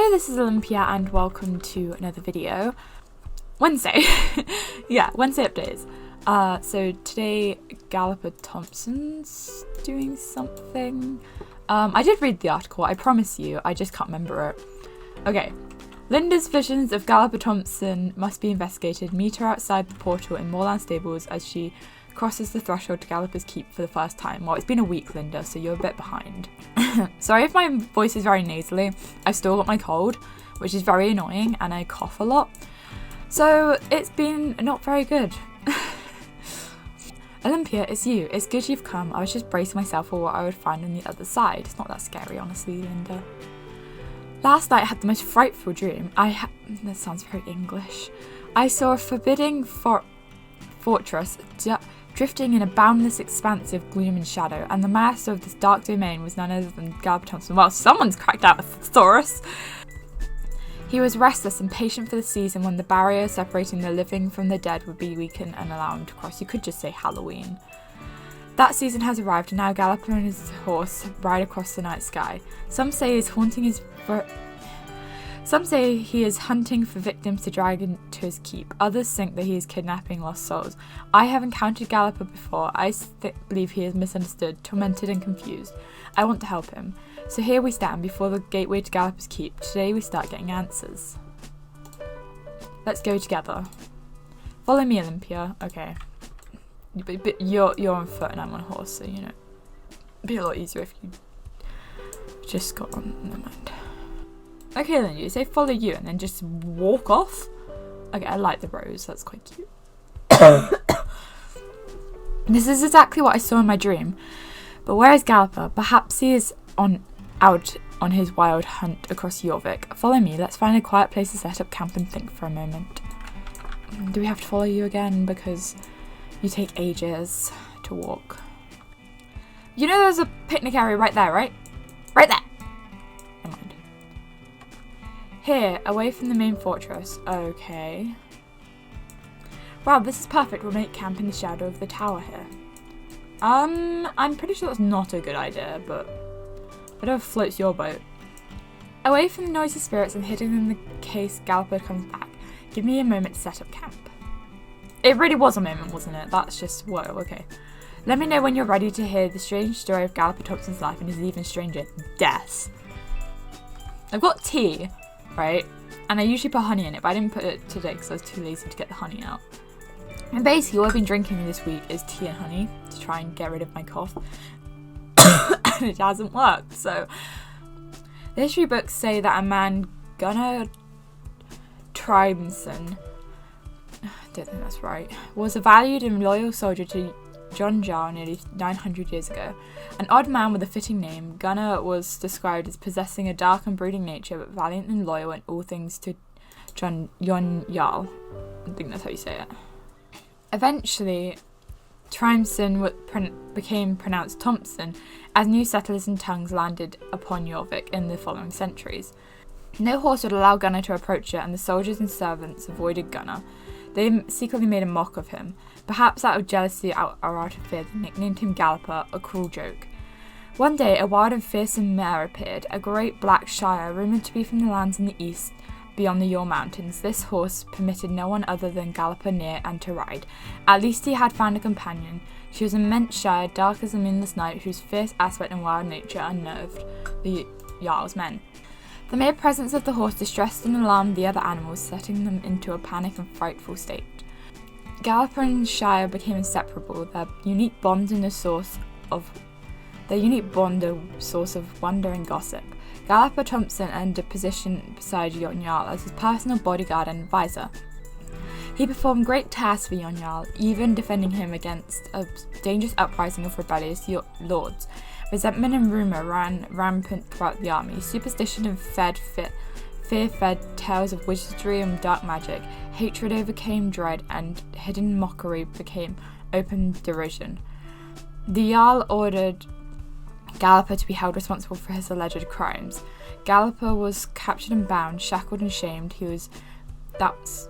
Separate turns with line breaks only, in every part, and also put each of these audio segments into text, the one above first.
Hello, this is Olympia and welcome to another video. Wednesday. Yeah, Wednesday updates. So today Galloper Thompson's doing something. I did read the article, I promise you, I just can't remember it. Okay. Linda's visions of Galloper Thompson must be investigated. Meet her outside the portal in Moorland Stables as she crosses the threshold to Galloper's Keep for the first time. Well, it's been a week, Linda, so you're a bit behind. Sorry if my voice is very nasally. I've still got my cold, which is very annoying, and I cough a lot. So it's been not very good. Olympia, it's you. It's good you've come. I was just bracing myself for what I would find on the other side. It's not that scary, honestly, Linda. Last night I had the most frightful dream. That sounds very English. I saw a forbidding fortress drifting in a boundless expanse of gloom and shadow, and the master of this dark domain was none other than Galloper Thompson. Well, someone's cracked out a thesaurus. He was restless and patient for the season when the barrier separating the living from the dead would be weakened and allowed him to cross. You could just say Halloween. That season has arrived, and now Galloper and his horse ride across the night sky. Some say he is hunting for victims to drag into his keep. Others think that he is kidnapping lost souls. I have encountered Galloper before. I believe he is misunderstood, tormented and confused. I want to help him. So here we stand before the gateway to Galloper's Keep. Today we start getting answers. Let's go together. Follow me, Olympia. Okay. But you're on foot and I'm on a horse, so you know. It'd be a lot easier if you just got on. Never mind. Okay, then you say follow you and then just walk off. Okay, I like the rose. That's quite cute. This is exactly what I saw in my dream. But where is Galloper? Perhaps he is out on his wild hunt across Jorvik. Follow me. Let's find a quiet place to set up camp and think for a moment. Do we have to follow you again? Because you take ages to walk. You know there's a picnic area right there, right? Right there. Never mind. Here, away from the main fortress. Okay. Wow, this is perfect. We'll make camp in the shadow of the tower here. I'm pretty sure that's not a good idea, but whatever floats your boat. Away from the noisy spirits and hidden in the case Galloper comes back. Give me a moment to set up camp. It really was a moment, wasn't it? That's just, whoa, okay. Let me know when you're ready to hear the strange story of Galloper Thompson's life and his even stranger death. I've got tea, right? And I usually put honey in it, but I didn't put it today because I was too lazy to get the honey out. And basically all I've been drinking this week is tea and honey to try and get rid of my cough. And it hasn't worked, so. The history books say that a man, Cocunut Thompson, I don't think that's right, was a valued and loyal soldier to John Jarl nearly 900 years ago. An odd man with a fitting name, Gunnar was described as possessing a dark and brooding nature, but valiant and loyal in all things to John Jarl. I think that's how you say it. Eventually, Thompson became pronounced Thompson as new settlers and tongues landed upon Jorvik in the following centuries. No horse would allow Gunnar to approach it, and the soldiers and servants avoided Gunnar. They secretly made a mock of him. Perhaps out of jealousy or out of fear, they nicknamed him Galloper, a cruel joke. One day, a wild and fearsome mare appeared, a great black shire, rumoured to be from the lands in the east beyond the Yore Mountains. This horse permitted no one other than Galloper near and to ride. At least he had found a companion. She was an immense shire, dark as a moonless night, whose fierce aspect and wild nature unnerved the Jarl's men. The mere presence of the horse distressed and alarmed the other animals, setting them into a panic and frightful state. Galloper and Shire became inseparable, their unique bond a source of wonder and gossip. Galloper Thompson earned a position beside Jon Jarl as his personal bodyguard and advisor. He performed great tasks for Jon Jarl, even defending him against a dangerous uprising of rebellious lords. Resentment and rumour ran rampant throughout the army. Superstition and fear fed tales of wizardry and dark magic. Hatred overcame dread, and hidden mockery became open derision. The Jarl ordered Galloper to be held responsible for his alleged crimes. Galloper was captured and bound, shackled and shamed. That's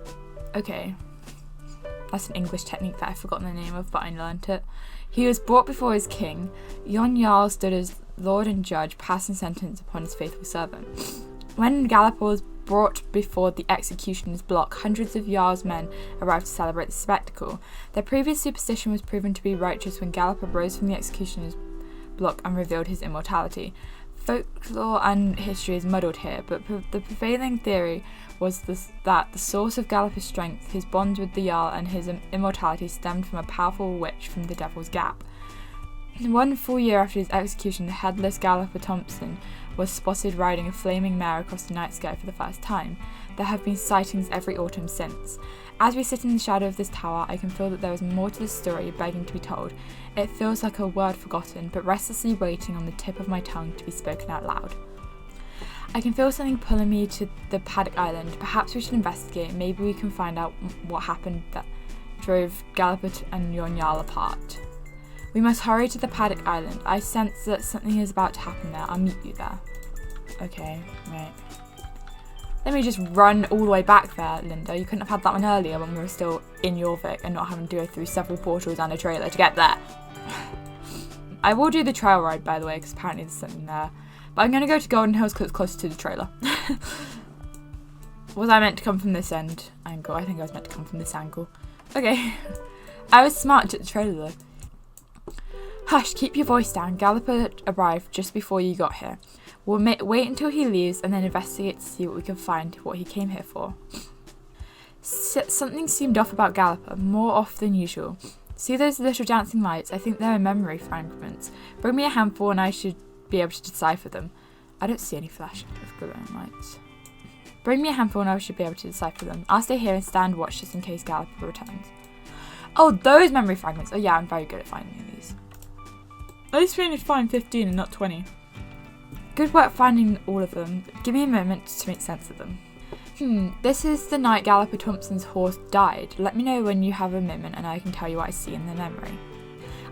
an English technique that I've forgotten the name of, but I learnt it. He was brought before his king. Jon Jarl stood as lord and judge, passing sentence upon his faithful servant. When Galloper was brought before the executioner's block, hundreds of Jarl's men arrived to celebrate the spectacle. Their previous superstition was proven to be righteous when Galloper rose from the executioner's block and revealed his immortality. Folklore and history is muddled here, but the prevailing theory was that the source of Galloper's strength, his bonds with the Jarl, and his immortality stemmed from a powerful witch from the Devil's Gap. 1 full year after his execution, the headless Galloper Thompson was spotted riding a flaming mare across the night sky for the first time. There have been sightings every autumn since. As we sit in the shadow of this tower, I can feel that there is more to this story begging to be told. It feels like a word forgotten, but restlessly waiting on the tip of my tongue to be spoken out loud. I can feel something pulling me to the Paddock Island. Perhaps we should investigate. Maybe we can find out what happened that drove Galloper and Yon Jarl apart. We must hurry to the Paddock Island. I sense that something is about to happen there. I'll meet you there. Okay, right. Let me just run all the way back there, Linda. You couldn't have had that one earlier when we were still in Jorvik and not having to go through several portals and a trailer to get there. I will do the trail ride, by the way, because apparently there's something there. But I'm going to go to Golden Hills because it's closer to the trailer. Was I meant to come from this angle? I think I was meant to come from this angle. Okay. I was smart at the trailer, though. Hush, keep your voice down. Galloper arrived just before you got here. We'll wait until he leaves and then investigate to see what we can find, what he came here for. Something seemed off about Galloper, more off than usual. See those little dancing lights? I think they're memory fragments. Bring me a handful and I should be able to decipher them. I don't see any flash of glowing lights. Bring me a handful and I should be able to decipher them. I'll stay here and stand watch just in case Galloper returns. Oh, those memory fragments. Oh yeah, I'm very good at finding these. At least we need to find 15 and not 20. Good work finding all of them. Give me a moment to make sense of them. This is the night Galloper Thompson's horse died. Let me know when you have a moment and I can tell you what I see in the memory.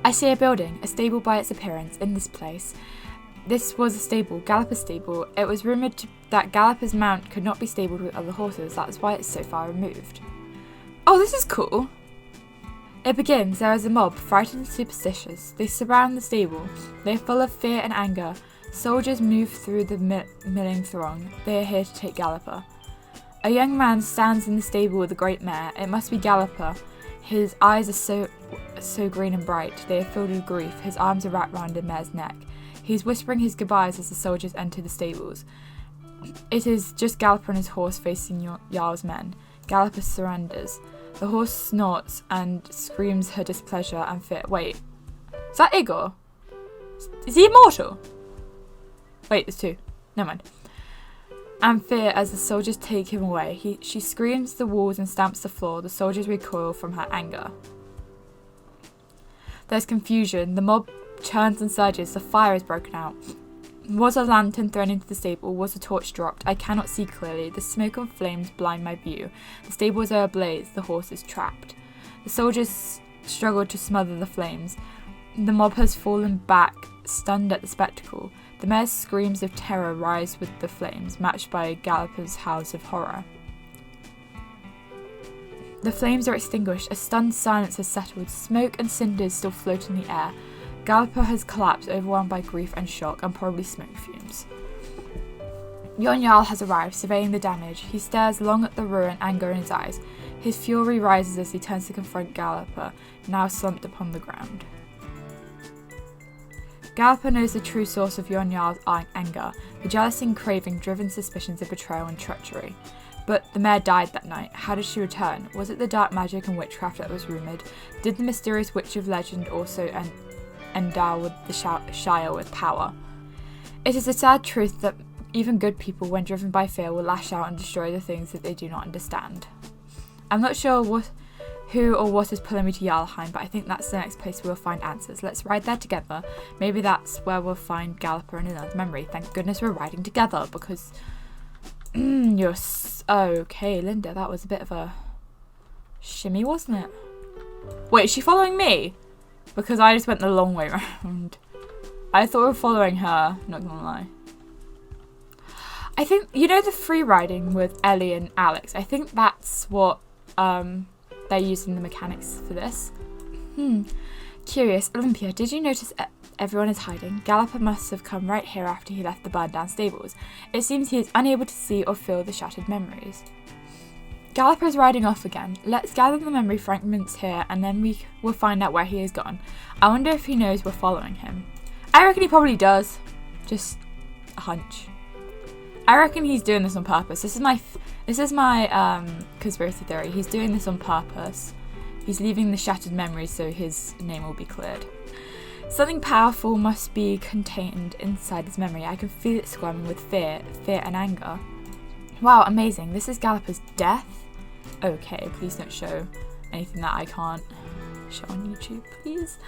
I see a building, a stable by its appearance, in this place. This was a stable, Galloper's stable. It was rumoured that Galloper's mount could not be stabled with other horses. That's why it's so far removed. Oh, this is cool. It begins. There is a mob, frightened and superstitious. They surround the stable. They are full of fear and anger. Soldiers move through the milling throng. They are here to take Galloper. A young man stands in the stable with a great mare. It must be Galloper. His eyes are so green and bright. They are filled with grief. His arms are wrapped round the mare's neck. He is whispering his goodbyes as the soldiers enter the stables. It is just Galloper and his horse facing Jarl's men. Galloper surrenders. The horse snorts and screams her displeasure and fear. Wait, is that Igor? Is he immortal? Wait, there's two. Never mind. And fear as the soldiers take him away. She screams the walls and stamps the floor. The soldiers recoil from her anger. There's confusion. The mob churns and surges. The fire is broken out. Was a lantern thrown into the stable? Was a torch dropped? I cannot see clearly. The smoke and flames blind my view. The stables are ablaze. The horse is trapped. The soldiers struggle to smother the flames. The mob has fallen back, stunned at the spectacle. The mare's screams of terror rise with the flames, matched by Galloper's howls of horror. The flames are extinguished. A stunned silence has settled. Smoke and cinders still float in the air. Galloper has collapsed, overwhelmed by grief and shock, and probably smoke fumes. Yon Jarl has arrived, surveying the damage. He stares long at the ruin, anger in his eyes. His fury rises as he turns to confront Galloper, now slumped upon the ground. Galloper knows the true source of Yon Jarl's anger, the jealousy and craving driven suspicions of betrayal and treachery. But the mare died that night. How did she return? Was it the dark magic and witchcraft that was rumoured? Did the mysterious witch of legend also endow with the Shire with power? It is a sad truth that even good people, when driven by fear, will lash out and destroy the things that they do not understand. I'm not sure who or what is pulling me to Jarlheim, but I think that's the next place we'll find answers. Let's ride there together. Maybe that's where we'll find Galloper and another memory. Thank goodness we're riding together, because you're okay, Linda. That was a bit of a shimmy, wasn't it? Wait, is she following me? Because I just went the long way round. I thought we were following her, not gonna lie. I think, you know the free riding with Ellie and Alex? I think that's what they're using the mechanics for this. Curious. Olympia, did you notice Everyone is hiding. Galloper must have come right here after he left the burned down stables. It seems he is unable to see or feel the shattered memories. Galloper is riding off again. Let's gather the memory fragments here and then we will find out where he has gone. I wonder if he knows we're following him. I reckon he probably does. Just a hunch. I reckon he's doing this on purpose. This is my conspiracy theory. He's doing this on purpose. He's leaving the shattered memories so his name will be cleared. Something powerful must be contained inside his memory. I can feel it squirming with fear and anger. Wow, amazing. This is Galloper's death? Okay, please don't show anything that I can't show on YouTube, please.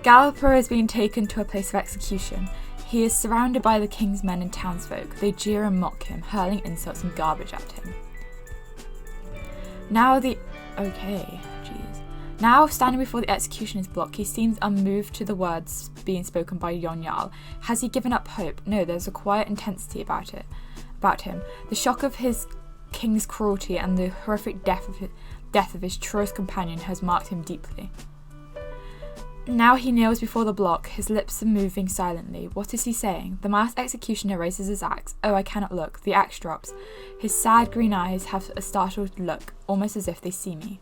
Galloper is being taken to a place of execution. He is surrounded by the king's men and townsfolk. They jeer and mock him, hurling insults and garbage at him. Now, standing before the executioner's block, he seems unmoved to the words being spoken by Yon Jarl. Has he given up hope? No, there's a quiet intensity about him. The shock of his king's cruelty and the horrific death of his truest companion has marked him deeply. Now he kneels before the block, his lips are moving silently. What is he saying? The masked executioner raises his axe. Oh, I cannot look. The axe drops. His sad green eyes have a startled look, almost as if they see me.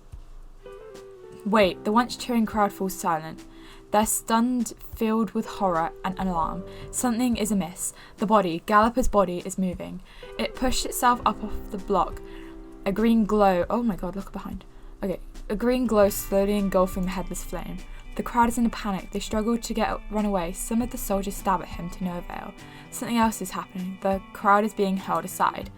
Wait, the once cheering crowd falls silent. They're stunned, filled with horror and alarm. Something is amiss. The body, Galloper's body, is moving. It pushed itself up off the block. A green glow. Oh my god, look behind. Okay, a green glow slowly engulfing the headless flame. The crowd is in a panic. They struggle to run away. Some of the soldiers stab at him to no avail. Something else is happening. The crowd is being held aside.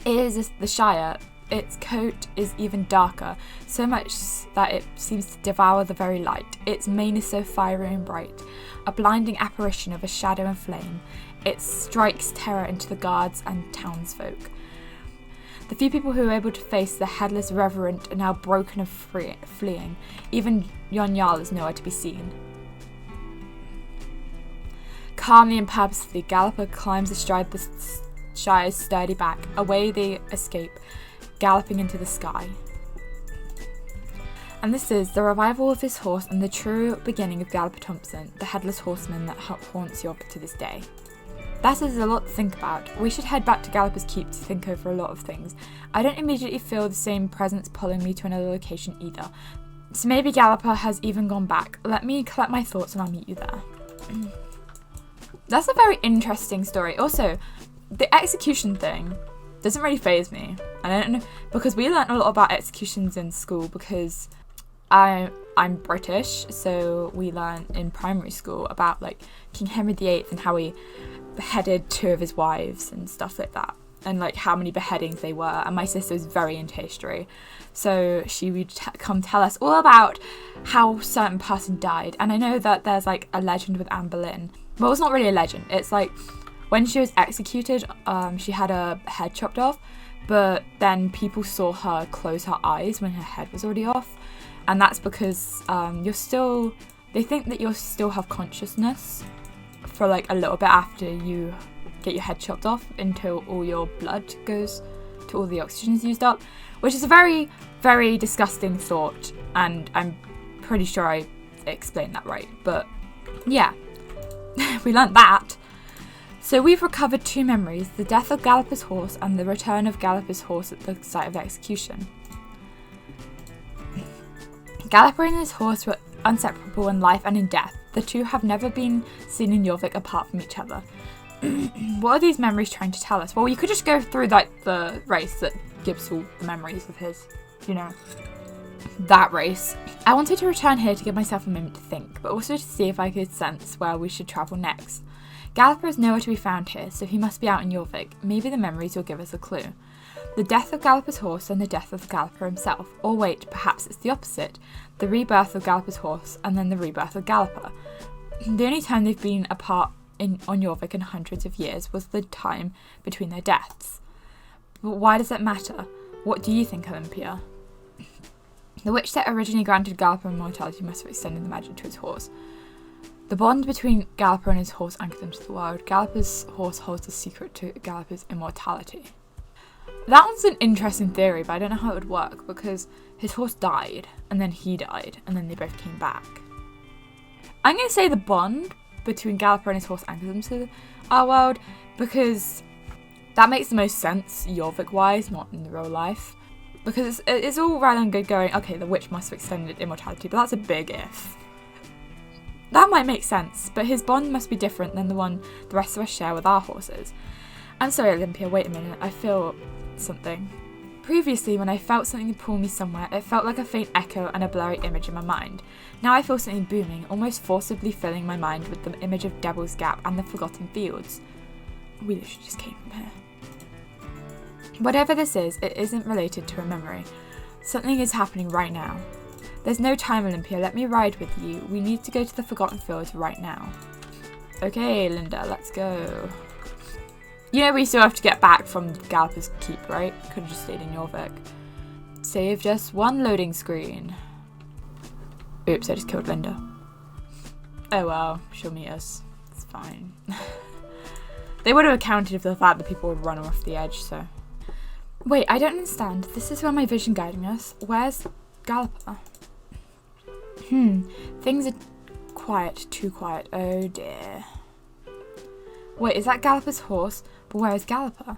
It is the Shire. Its coat is even darker, so much that it seems to devour the very light. Its mane is so fiery and bright, a blinding apparition of a shadow and flame. It strikes terror into the guards and townsfolk. The few people who are able to face the headless revenant are now broken and fleeing. Even Yon Jarl is nowhere to be seen. Calmly and purposefully, Galloper climbs astride the Shire's sturdy back. Away they escape, galloping into the sky. And this is the revival of his horse and the true beginning of Galloper Thompson, the headless horseman that haunts York to this day. That is a lot to think about. We should head back to Galloper's Keep to think over a lot of things. I don't immediately feel the same presence pulling me to another location either. So maybe Galloper has even gone back. Let me collect my thoughts and I'll meet you there. That's a very interesting story. Also, the execution thing doesn't really faze me. I don't know, because we learnt a lot about executions in school because I'm British, so we learnt in primary school about like King Henry VIII and how he beheaded 2 of his wives and stuff like that, and like how many beheadings they were. And my sister was very into history, so she would come tell us all about how a certain person died. And I know that there's like a legend with Anne Boleyn. Well, it's not really a legend. It's like when she was executed, she had her head chopped off, but then people saw her close her eyes when her head was already off. And that's because they think that you'll still have consciousness for like a little bit after you get your head chopped off until all your blood goes to all the oxygen's used up, which is a very, very disgusting thought, and I'm pretty sure I explained that right. But yeah, we learnt that. So we've recovered 2 memories, the death of Galloper's horse and the return of Galloper's horse at the site of the execution. Galloper and his horse were inseparable in life and in death. The 2 have never been seen in Jorvik apart from each other. What are these memories trying to tell us? Well, you could just go through like the race that gives all the memories of his, that race. I wanted to return here to give myself a moment to think, but also to see if I could sense where we should travel next. Galloper is nowhere to be found here, so he must be out in Jorvik. Maybe the memories will give us a clue. The death of Galloper's horse and the death of the Galloper himself. Or wait, perhaps it's the opposite. The rebirth of Galloper's horse and then the rebirth of Galloper. The only time they've been apart on Jorvik in hundreds of years was the time between their deaths. But why does that matter? What do you think, Olympia? The witch that originally granted Galloper immortality must have extended the magic to his horse. The bond between Galloper and his horse anchored them to the world. Galloper's horse holds the secret to Galloper's immortality. That one's an interesting theory, but I don't know how it would work, because his horse died, and then he died, and then they both came back. I'm going to say the bond between Galloper and his horse anchors him to our world, because that makes the most sense, Jorvik-wise, not in the real life. Because it's all right and good going, okay, the witch must have extended immortality, but that's a big if. That might make sense, but his bond must be different than the one the rest of us share with our horses. I'm sorry, Olympia, wait a minute, I feel something. Previously, when I felt something pull me somewhere, it felt like a faint echo and a blurry image in my mind. Now I feel something booming, almost forcibly filling my mind with the image of Devil's Gap and the Forgotten Fields. We literally just came from here. Whatever this is, it isn't related to a memory. Something is happening right now. There's no time, Olympia, let me ride with you. We need to go to the Forgotten Fields right now. Okay, Linda, let's go. You know we still have to get back from Galloper's Keep, right? Could have just stayed in Jorvik. Save just one loading screen. Oops, I just killed Linda. Oh well, she'll meet us. It's fine. They would have accounted for the fact that people would run off the edge, so... Wait, I don't understand. This is where my vision guiding us. Where's Galloper? Things are quiet, too quiet. Oh dear. Wait, is that Galloper's horse? But where is Galloper?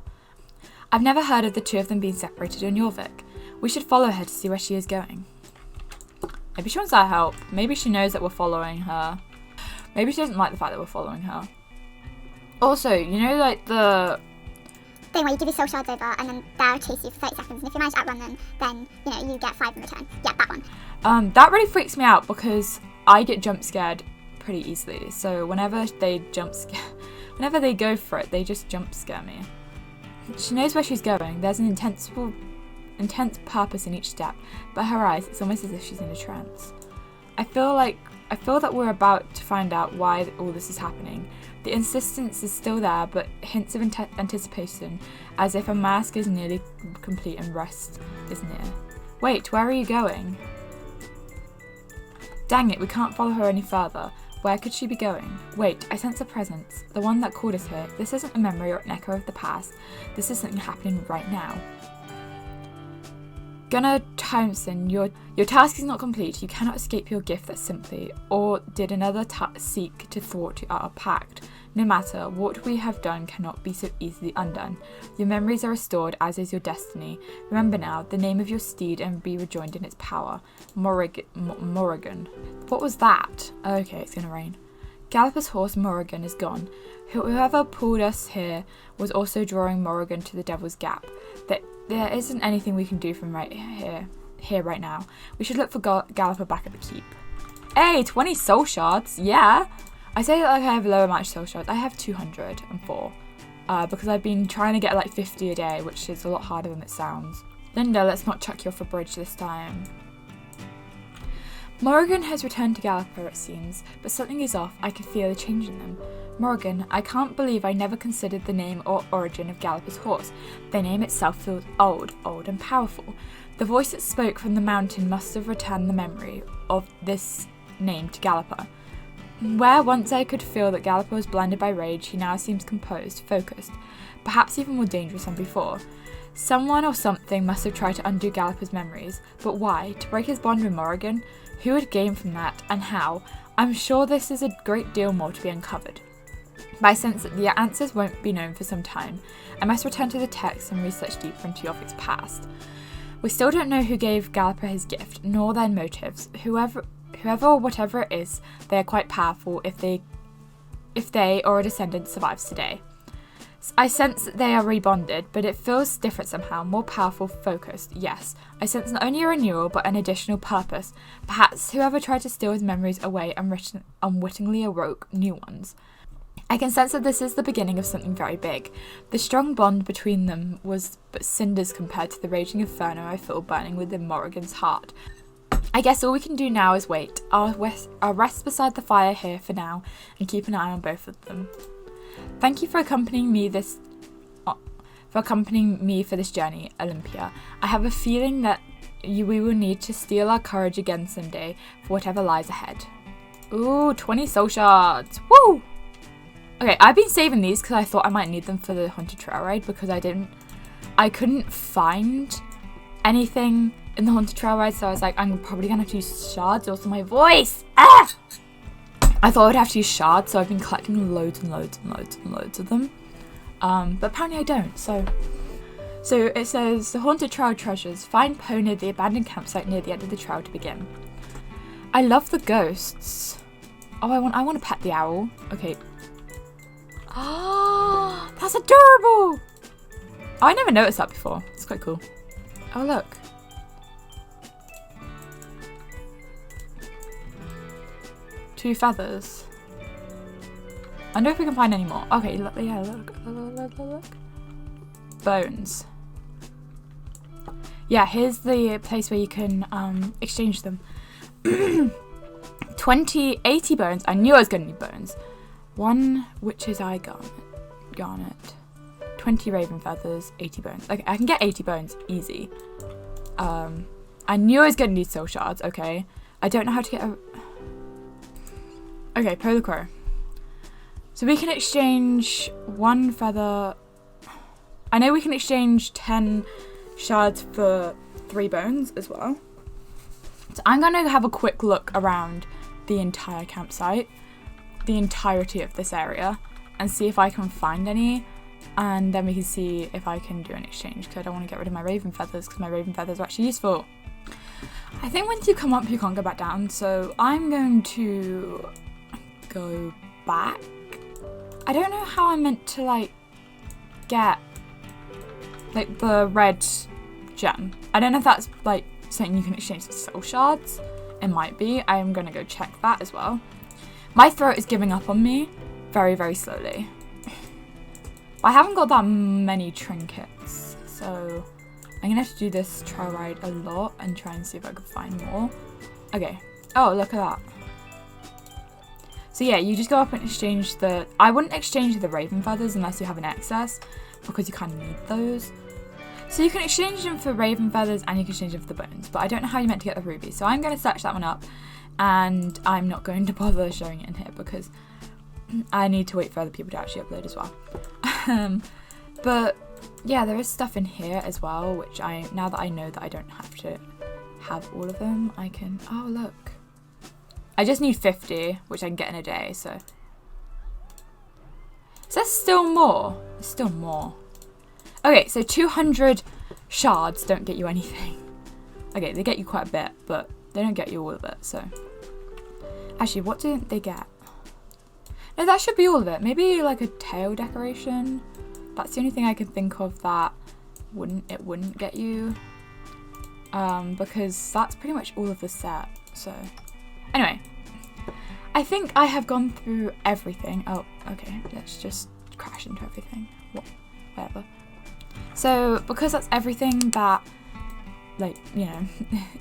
I've never heard of the two of them being separated in Jorvik. We should follow her to see where she is going. Maybe she wants our help. Maybe she knows that we're following her. Maybe she doesn't like the fact that we're following her. Also, you know, like the
thing where you give your soul shards over and then they'll chase you for 30 seconds, and if you manage to outrun them, then, you know, you get 5 in return. Yeah, that one.
That really freaks me out because I get jump scared pretty easily. So whenever they whenever they go for it, they just jump scare me. She knows where she's going. There's an intense purpose in each step, but her eyes, it's almost as if she's in a trance. I feel that we're about to find out why all this is happening. The insistence is still there, but hints of anticipation, as if a mask is nearly complete and rest is near. Wait, where are you going? Dang it, we can't follow her any further. Where could she be going? Wait, I sense a presence. The one that called us here. This isn't a memory or an echo of the past. This is something happening right now. Cocunut Thompson, your task is not complete. You cannot escape your gift that simply, or did another seek to thwart our pact. No matter what we have done cannot be so easily undone. Your memories are restored, as is your destiny. Remember now the name of your steed and be rejoined in its power. Morrigan. What was that? Okay, it's gonna rain. Galloper's horse Morrigan is gone. Whoever pulled us here was also drawing Morrigan to the Devil's Gap. There isn't anything we can do from right here right now. We should look for Galloper back at the keep. Hey, 20 soul shards, yeah. I say that like I have a low amount of soul shards. I have 204 because I've been trying to get like 50 a day, which is a lot harder than it sounds. Linda, let's not chuck you off a bridge this time. Morrigan has returned to Galloper, it seems, but something is off. I can feel a change in them. Morrigan, I can't believe I never considered the name or origin of Galloper's horse. The name itself feels old and powerful. The voice that spoke from the mountain must have returned the memory of this name to Galloper. Where once I could feel that Galloper was blinded by rage, he now seems composed, focused, perhaps even more dangerous than before. Someone or something must have tried to undo Galloper's memories, but why? To break his bond with Morrigan? Who would gain from that, and how? I'm sure this is a great deal more to be uncovered. But I sense that the answers won't be known for some time. I must return to the text and research deeper into Jorvik's past. We still don't know who gave Galloper his gift, nor their motives. Whoever or whatever it is, they are quite powerful if they or a descendant survives today. I sense that they are rebonded, but it feels different somehow, more powerful, focused, yes. I sense not only a renewal, but an additional purpose. Perhaps whoever tried to steal his memories away unwittingly awoke new ones. I can sense that this is the beginning of something very big. The strong bond between them was but cinders compared to the raging inferno I feel burning within Morrigan's heart. I guess all we can do now is wait. I'll rest beside the fire here for now and keep an eye on both of them. Thank you for accompanying me for this journey, Olympia. I have a feeling that we will need to steel our courage again someday for whatever lies ahead. Ooh, 20 soul shards. Woo! Okay, I've been saving these because I thought I might need them for the Haunted Trail Ride because I couldn't find anything in the Haunted Trail Ride, so I was like, I'm probably gonna have to use shards, also my voice. Ah! I thought I'd have to use shards, so I've been collecting loads and loads and loads and loads of them. But apparently I don't, so it says, the haunted trail treasures. Find Poe near the abandoned campsite near the end of the trail to begin. I love the ghosts. Oh, I want to pet the owl. Okay. Oh, that's adorable. Oh, I never noticed that before. It's quite cool. Oh, look. Two feathers. I wonder if we can find any more. Okay, look, yeah, look. Bones. Yeah, here's the place where you can exchange them. 80 bones. I knew I was going to need bones. 1 witch's eye garnet. 20 raven feathers. 80 bones. Okay, I can get 80 bones easy. I knew I was going to need soul shards. Okay, I don't know how to get a... Okay, Poe the Crow. So we can exchange 1 feather. I know we can exchange 10 shards for 3 bones as well. So I'm going to have a quick look around the entire campsite, the entirety of this area, and see if I can find any, and then we can see if I can do an exchange, because I don't want to get rid of my raven feathers, because my raven feathers are actually useful. I think once you come up you can't go back down, so I'm going to go back. I don't know how I'm meant to like get like the red gem. I don't know if that's like something you can exchange for soul shards. It might be. I'm gonna go check that as well. My throat is giving up on me very, very slowly. I haven't got that many trinkets, so I'm gonna have to do this trail ride a lot and try and see if I can find more. Okay. Oh, look at that. So yeah, you just go up and exchange the... I wouldn't exchange the raven feathers unless you have an excess, because you kind of need those. So you can exchange them for raven feathers and you can exchange them for the bones, but I don't know how you meant to get the ruby. So I'm going to search that one up, and I'm not going to bother showing it in here because I need to wait for other people to actually upload as well. But yeah, there is stuff in here as well, which now that I know that I don't have to have all of them, I can... Oh, look. I just need 50, which I can get in a day, so... Is there still more? There's still more. Okay, so 200 shards don't get you anything. Okay, they get you quite a bit, but they don't get you all of it, so... Actually, what didn't they get? No, that should be all of it. Maybe like a tail decoration. That's the only thing I can think of that wouldn't get you. Because that's pretty much all of the set, so... Anyway, I think I have gone through everything. Oh, okay, let's just crash into everything. Whatever. So, because that's everything that, like, you know,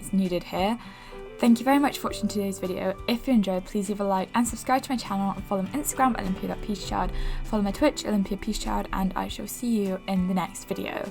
is needed here, thank you very much for watching today's video. If you enjoyed, please leave a like and subscribe to my channel, and follow my Instagram, Olympia.Peacechild, follow my Twitch, OlympiaPeacechild, and I shall see you in the next video.